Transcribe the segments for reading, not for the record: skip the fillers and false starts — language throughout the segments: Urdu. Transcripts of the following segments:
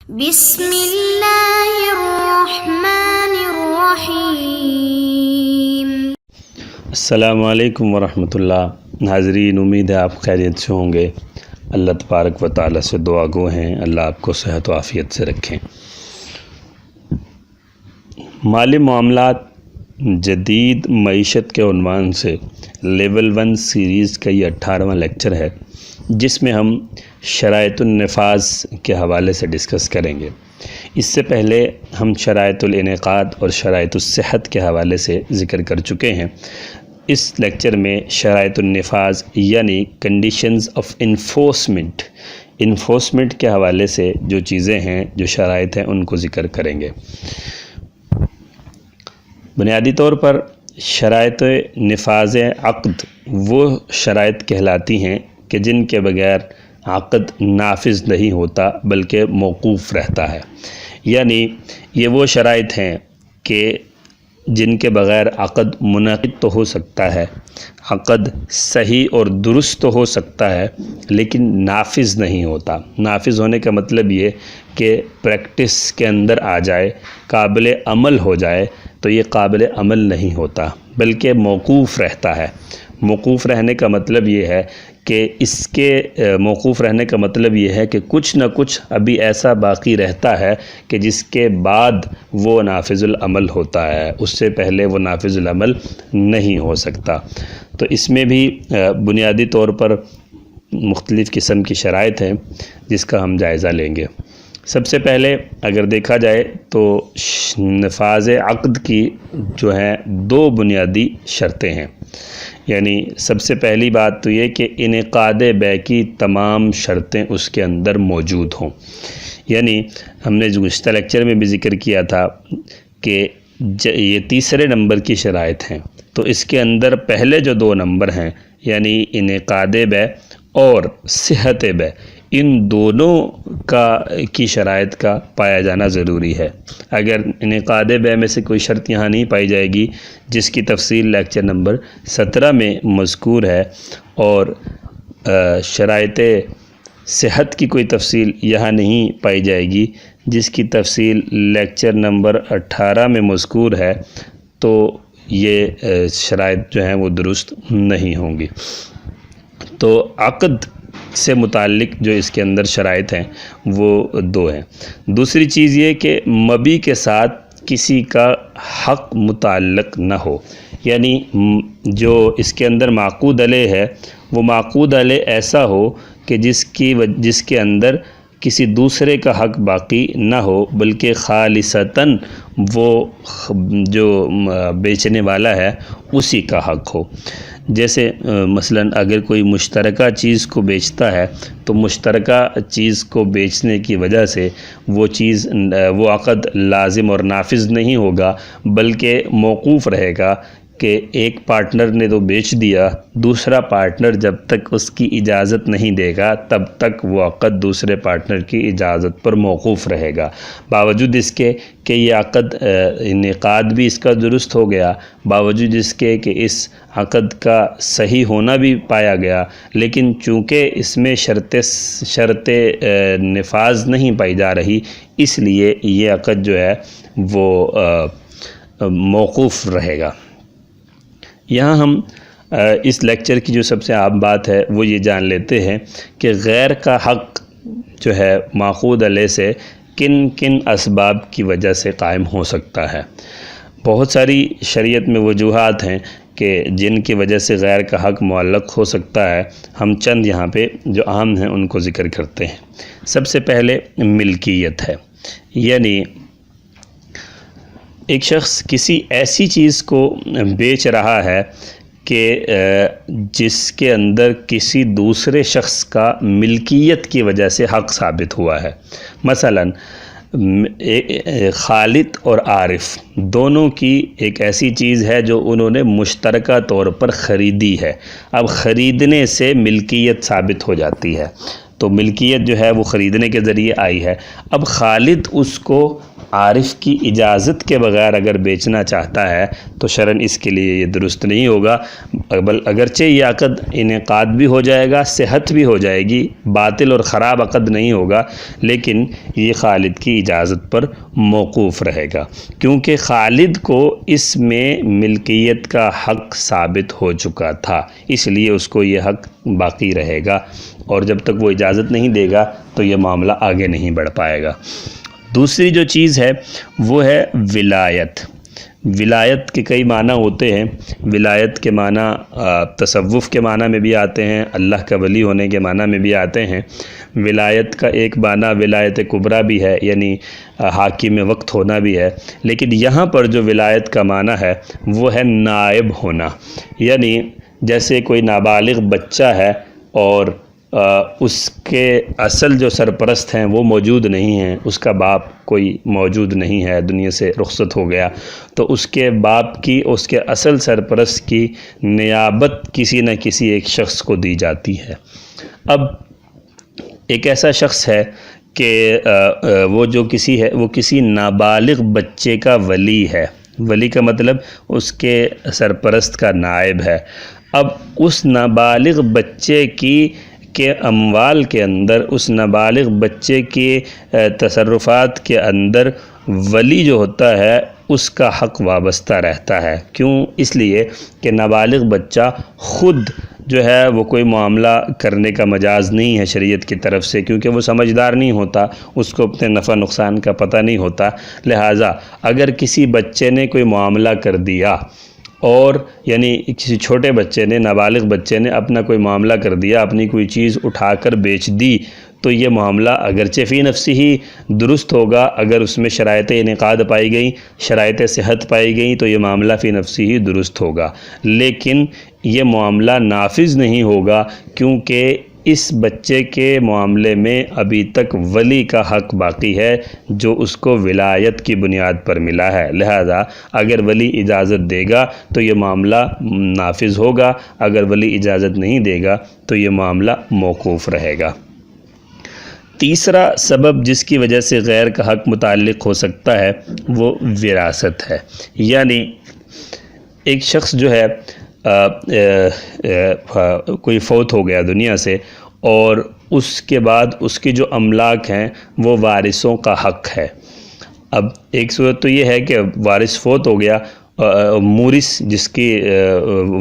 بسم اللہ الرحمن الرحیم۔ السلام علیکم ورحمۃ اللہ۔ ناظرین، امید ہے آپ خیریت سے ہوں گے۔ اللہ تبارک و تعالیٰ سے دعا گو ہیں اللہ آپ کو صحت و عافیت سے رکھیں۔ مالی معاملات جدید معیشت کے عنوان سے لیول 1 سیریز کا یہ 18واں لیکچر ہے، جس میں ہم شرائط النفاذ کے حوالے سے ڈسکس کریں گے۔ اس سے پہلے ہم شرائط الانعقاد اور شرائط الصحت کے حوالے سے ذکر کر چکے ہیں۔ اس لیکچر میں شرائط النفاذ یعنی کنڈیشنز آف انفورسمنٹ کے حوالے سے جو چیزیں ہیں، جو شرائط ہیں، ان کو ذکر کریں گے۔ بنیادی طور پر شرائط نفاذ عقد وہ شرائط کہلاتی ہیں کہ جن کے بغیر عقد نافذ نہیں ہوتا بلکہ موقوف رہتا ہے۔ یعنی یہ وہ شرائط ہیں کہ جن کے بغیر عقد منعقد تو ہو سکتا ہے، عقد صحیح اور درست تو ہو سکتا ہے، لیکن نافذ نہیں ہوتا۔ نافذ ہونے کا مطلب یہ کہ پریکٹس کے اندر آ جائے، قابل عمل ہو جائے، تو یہ قابل عمل نہیں ہوتا بلکہ موقوف رہتا ہے۔ موقوف رہنے کا مطلب یہ ہے کہ موقوف رہنے کا مطلب یہ ہے کہ کچھ نہ کچھ ابھی ایسا باقی رہتا ہے کہ جس کے بعد وہ نافذ العمل ہوتا ہے، اس سے پہلے وہ نافذ العمل نہیں ہو سکتا۔ تو اس میں بھی بنیادی طور پر مختلف قسم کی شرائط ہیں جس کا ہم جائزہ لیں گے۔ سب سے پہلے اگر دیکھا جائے تو نفاذ عقد کی جو ہیں 2 بنیادی شرطیں ہیں۔ یعنی سب سے پہلی بات تو یہ کہ انعقاد بیع کی تمام شرطیں اس کے اندر موجود ہوں۔ یعنی ہم نے گزشتہ لیکچر میں بھی ذکر کیا تھا کہ یہ تیسرے نمبر کی شرائط ہیں، تو اس کے اندر پہلے جو 2 نمبر ہیں یعنی انعقاد بیع اور صحت بیع، ان دونوں کی شرائط کا پایا جانا ضروری ہے۔ اگر انعقاد بیع میں سے کوئی شرط یہاں نہیں پائی جائے گی، جس کی تفصیل لیکچر نمبر 17 میں مذکور ہے، اور شرائط صحت کی کوئی تفصیل یہاں نہیں پائی جائے گی، جس کی تفصیل لیکچر نمبر 18 میں مذکور ہے، تو یہ شرائط جو ہیں وہ درست نہیں ہوں گی۔ تو عقد سے متعلق جو اس کے اندر شرائط ہیں وہ 2 ہیں۔ دوسری چیز یہ کہ مبی کے ساتھ کسی کا حق متعلق نہ ہو۔ یعنی جو اس کے اندر معقود علیہ ہے وہ معقود علیہ ایسا ہو کہ جس کے اندر کسی دوسرے کا حق باقی نہ ہو، بلکہ خالصتاً وہ جو بیچنے والا ہے اسی کا حق ہو۔ جیسے مثلا اگر کوئی مشترکہ چیز کو بیچتا ہے تو مشترکہ چیز کو بیچنے کی وجہ سے وہ عقد لازم اور نافذ نہیں ہوگا بلکہ موقوف رہے گا کہ ایک پارٹنر نے تو بیچ دیا، دوسرا پارٹنر جب تک اس کی اجازت نہیں دے گا تب تک وہ عقد دوسرے پارٹنر کی اجازت پر موقوف رہے گا۔ باوجود اس کے کہ یہ عقد انعقاد بھی اس کا درست ہو گیا، باوجود اس کے کہ اس عقد کا صحیح ہونا بھی پایا گیا، لیکن چونکہ اس میں شرط نفاذ نہیں پائی جا رہی، اس لیے یہ عقد جو ہے وہ موقوف رہے گا۔ یہاں ہم اس لیکچر کی جو سب سے عام بات ہے وہ یہ جان لیتے ہیں کہ غیر کا حق جو ہے ماخوذ علیہ سے کن کن اسباب کی وجہ سے قائم ہو سکتا ہے۔ بہت ساری شریعت میں وجوہات ہیں کہ جن کی وجہ سے غیر کا حق معلق ہو سکتا ہے۔ ہم چند یہاں پہ جو عام ہیں ان کو ذکر کرتے ہیں۔ سب سے پہلے ملکیت ہے، یعنی ایک شخص کسی ایسی چیز کو بیچ رہا ہے کہ جس کے اندر کسی دوسرے شخص کا ملکیت کی وجہ سے حق ثابت ہوا ہے۔ مثلا خالد اور عارف دونوں کی ایک ایسی چیز ہے جو انہوں نے مشترکہ طور پر خریدی ہے۔ اب خریدنے سے ملکیت ثابت ہو جاتی ہے، تو ملکیت جو ہے وہ خریدنے کے ذریعے آئی ہے۔ اب خالد اس کو عارف کی اجازت کے بغیر اگر بیچنا چاہتا ہے تو شرعاً اس کے لیے یہ درست نہیں ہوگا، اگرچہ یہ عقد انعقاد بھی ہو جائے گا، صحت بھی ہو جائے گی، باطل اور خراب عقد نہیں ہوگا، لیکن یہ خالد کی اجازت پر موقوف رہے گا، کیونکہ خالد کو اس میں ملکیت کا حق ثابت ہو چکا تھا، اس لیے اس کو یہ حق باقی رہے گا، اور جب تک وہ اجازت نہیں دے گا تو یہ معاملہ آگے نہیں بڑھ پائے گا۔ دوسری جو چیز ہے وہ ہے ولایت۔ ولایت کے کئی معنی ہوتے ہیں۔ ولایت کے معنی تصوف کے معنی میں بھی آتے ہیں، اللہ کا ولی ہونے کے معنی میں بھی آتے ہیں۔ ولایت کا ایک معنی ولایت کبریٰ بھی ہے، یعنی حاکم وقت ہونا بھی ہے، لیکن یہاں پر جو ولایت کا معنی ہے وہ ہے نائب ہونا، یعنی جیسے کوئی نابالغ بچہ ہے اور اس کے اصل جو سرپرست ہیں وہ موجود نہیں ہیں، اس کا باپ کوئی موجود نہیں ہے، دنیا سے رخصت ہو گیا، تو اس کے باپ کی، اس کے اصل سرپرست کی نیابت کسی نہ کسی ایک شخص کو دی جاتی ہے۔ اب ایک ایسا شخص ہے کہ وہ کسی نابالغ بچے کا ولی ہے، ولی کا مطلب اس کے سرپرست کا نائب ہے۔ اب اس نابالغ بچے کے اموال کے اندر، اس نابالغ بچے کے تصرفات کے اندر ولی جو ہوتا ہے اس کا حق وابستہ رہتا ہے۔ کیوں؟ اس لیے کہ نابالغ بچہ خود جو ہے وہ کوئی معاملہ کرنے کا مجاز نہیں ہے شریعت کی طرف سے، کیونکہ وہ سمجھدار نہیں ہوتا، اس کو اپنے نفع نقصان کا پتہ نہیں ہوتا، لہٰذا اگر کسی بچے نے کوئی معاملہ کر دیا، اور یعنی کسی چھوٹے بچے نے، نابالغ بچے نے اپنا کوئی معاملہ کر دیا، اپنی کوئی چیز اٹھا کر بیچ دی، تو یہ معاملہ اگرچہ فی نفسی ہی درست ہوگا، اگر اس میں شرائط انعقاد پائی گئیں، شرائط صحت پائی گئیں تو یہ معاملہ فی نفسی ہی درست ہوگا، لیکن یہ معاملہ نافذ نہیں ہوگا، کیونکہ اس بچے کے معاملے میں ابھی تک ولی کا حق باقی ہے جو اس کو ولایت کی بنیاد پر ملا ہے، لہذا اگر ولی اجازت دے گا تو یہ معاملہ نافذ ہوگا، اگر ولی اجازت نہیں دے گا تو یہ معاملہ موقوف رہے گا۔ تیسرا سبب جس کی وجہ سے غیر کا حق متعلق ہو سکتا ہے وہ وراثت ہے، یعنی ایک شخص جو ہے کوئی فوت ہو گیا دنیا سے، اور اس کے بعد اس کی جو املاک ہیں وہ وارثوں کا حق ہے۔ اب ایک صورت تو یہ ہے کہ وارث فوت ہو گیا، مورث جس کی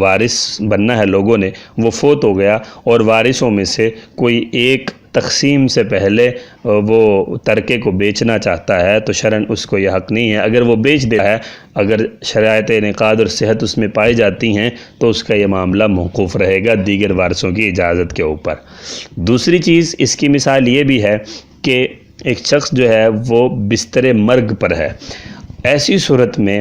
وارث بننا ہے لوگوں نے وہ فوت ہو گیا، اور وارثوں میں سے کوئی ایک تقسیم سے پہلے وہ ترکے کو بیچنا چاہتا ہے تو شرعاً اس کو یہ حق نہیں ہے۔ اگر وہ بیچ دیتا ہے، اگر شرائط انعقاد اور صحت اس میں پائی جاتی ہیں تو اس کا یہ معاملہ موقوف رہے گا دیگر وارثوں کی اجازت کے اوپر۔ دوسری چیز اس کی مثال یہ بھی ہے کہ ایک شخص جو ہے وہ بستر مرگ پر ہے، ایسی صورت میں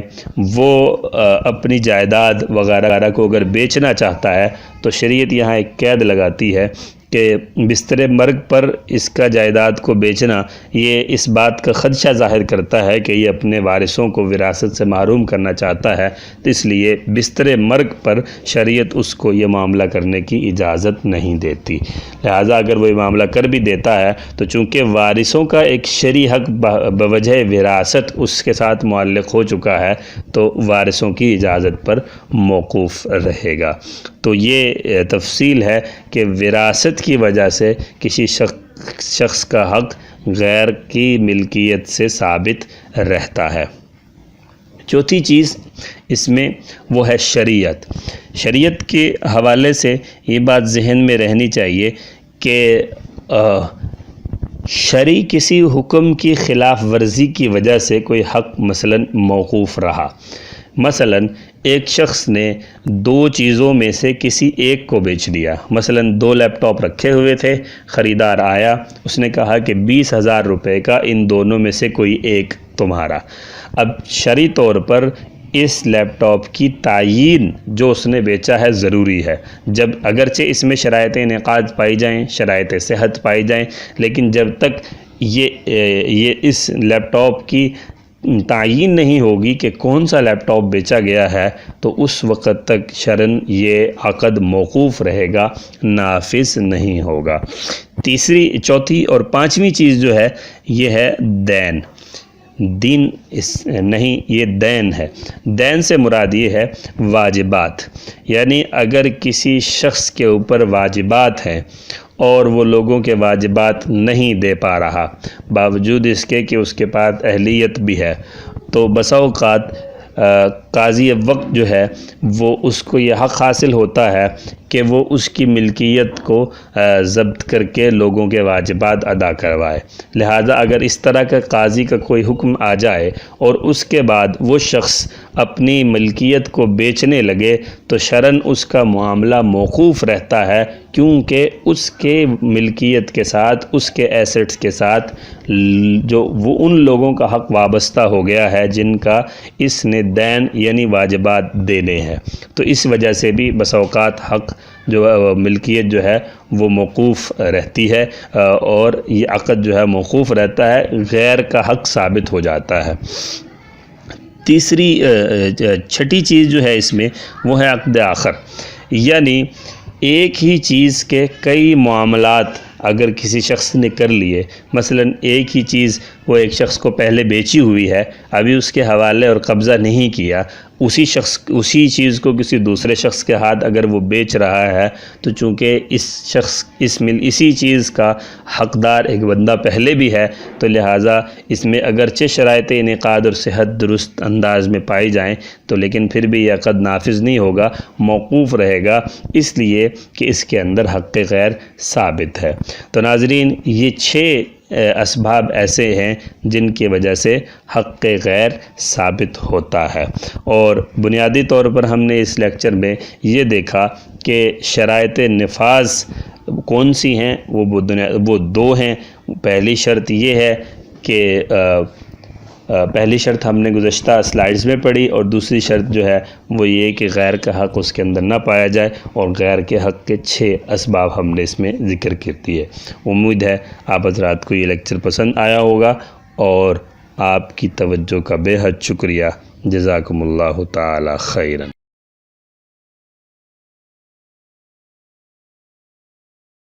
وہ اپنی جائیداد وغیرہ کو اگر بیچنا چاہتا ہے تو شریعت یہاں ایک قید لگاتی ہے کہ بستر مرگ پر اس کا جائیداد کو بیچنا یہ اس بات کا خدشہ ظاہر کرتا ہے کہ یہ اپنے وارثوں کو وراثت سے محروم کرنا چاہتا ہے، تو اس لیے بستر مرگ پر شریعت اس کو یہ معاملہ کرنے کی اجازت نہیں دیتی۔ لہٰذا اگر وہ یہ معاملہ کر بھی دیتا ہے تو چونکہ وارثوں کا ایک شرعی حق بوجہ وراثت اس کے ساتھ معلق ہو چکا ہے تو وارثوں کی اجازت پر موقوف رہے گا۔ تو یہ تفصیل ہے کہ وراثت کی وجہ سے کسی شخص کا حق غیر کی ملکیت سے ثابت رہتا ہے۔ چوتھی چیز اس میں وہ ہے شریعت۔ شریعت کے حوالے سے یہ بات ذہن میں رہنی چاہیے کہ شرعی کسی حکم کی خلاف ورزی کی وجہ سے کوئی حق مثلاً موقوف رہا، مثلاً ایک شخص نے دو چیزوں میں سے کسی ایک کو بیچ دیا، مثلاً 2 لیپ ٹاپ رکھے ہوئے تھے، خریدار آیا، اس نے کہا کہ 20,000 روپے کا ان دونوں میں سے کوئی ایک تمہارا۔ اب شرعی طور پر اس لیپ ٹاپ کی تعیین جو اس نے بیچا ہے ضروری ہے، جب اگرچہ اس میں شرائط انعقاد پائی جائیں، شرائط صحت پائی جائیں، لیکن جب تک یہ اس لیپ ٹاپ کی تعیین نہیں ہوگی کہ کون سا لیپ ٹاپ بیچا گیا ہے تو اس وقت تک شرعاً یہ عقد موقوف رہے گا، نافذ نہیں ہوگا۔ تیسری، چوتھی اور پانچویں چیز جو ہے یہ ہے دین۔ دین نہیں، یہ دین ہے۔ دین سے مراد یہ ہے واجبات، یعنی اگر کسی شخص کے اوپر واجبات ہیں اور وہ لوگوں کے واجبات نہیں دے پا رہا، باوجود اس کے کہ اس کے پاس اہلیت بھی ہے، تو بسا اوقات قاضی وقت جو ہے وہ اس کو یہ حق حاصل ہوتا ہے کہ وہ اس کی ملکیت کو ضبط کر کے لوگوں کے واجبات ادا کروائے۔ لہذا اگر اس طرح کا قاضی کا کوئی حکم آ جائے اور اس کے بعد وہ شخص اپنی ملکیت کو بیچنے لگے تو شرعاً اس کا معاملہ موقوف رہتا ہے، کیونکہ اس کے ملکیت کے ساتھ، اس کے ایسٹس کے ساتھ جو وہ ان لوگوں کا حق وابستہ ہو گیا ہے جن کا اس نے دین یعنی واجبات دینے ہیں۔ تو اس وجہ سے بھی بسا اوقات حق جو ملکیت جو ہے وہ موقوف رہتی ہے، اور یہ عقد جو ہے موقوف رہتا ہے، غیر کا حق ثابت ہو جاتا ہے۔ تیسری چھٹی چیز جو ہے اس میں وہ ہے عقد آخر، یعنی ایک ہی چیز کے کئی معاملات اگر کسی شخص نے کر لیے، مثلا ایک ہی چیز وہ ایک شخص کو پہلے بیچی ہوئی ہے، ابھی اس کے حوالے اور قبضہ نہیں کیا، اسی چیز کو کسی دوسرے شخص کے ہاتھ اگر وہ بیچ رہا ہے، تو چونکہ اسی چیز کا حقدار ایک بندہ پہلے بھی ہے، تو لہٰذا اس میں اگرچہ شرائط انعقاد اور صحت درست انداز میں پائی جائیں تو لیکن پھر بھی یہ عقد نافذ نہیں ہوگا، موقوف رہے گا، اس لیے کہ اس کے اندر حق غیر ثابت ہے۔ تو ناظرین، یہ 6 اسباب ایسے ہیں جن کی وجہ سے حق غیر ثابت ہوتا ہے، اور بنیادی طور پر ہم نے اس لیکچر میں یہ دیکھا کہ شرائط نفاذ کون سی ہیں، وہ 2 ہیں۔ پہلی شرط یہ ہے کہ پہلی شرط ہم نے گزشتہ سلائیڈز میں پڑھی، اور دوسری شرط جو ہے وہ یہ کہ غیر کا حق اس کے اندر نہ پایا جائے، اور غیر کے حق کے 6 اسباب ہم نے اس میں ذکر کیے ہے۔ امید ہے آپ حضرات کو یہ لیکچر پسند آیا ہوگا، اور آپ کی توجہ کا بے حد شکریہ۔ جزاکم اللہ تعالی خیرا۔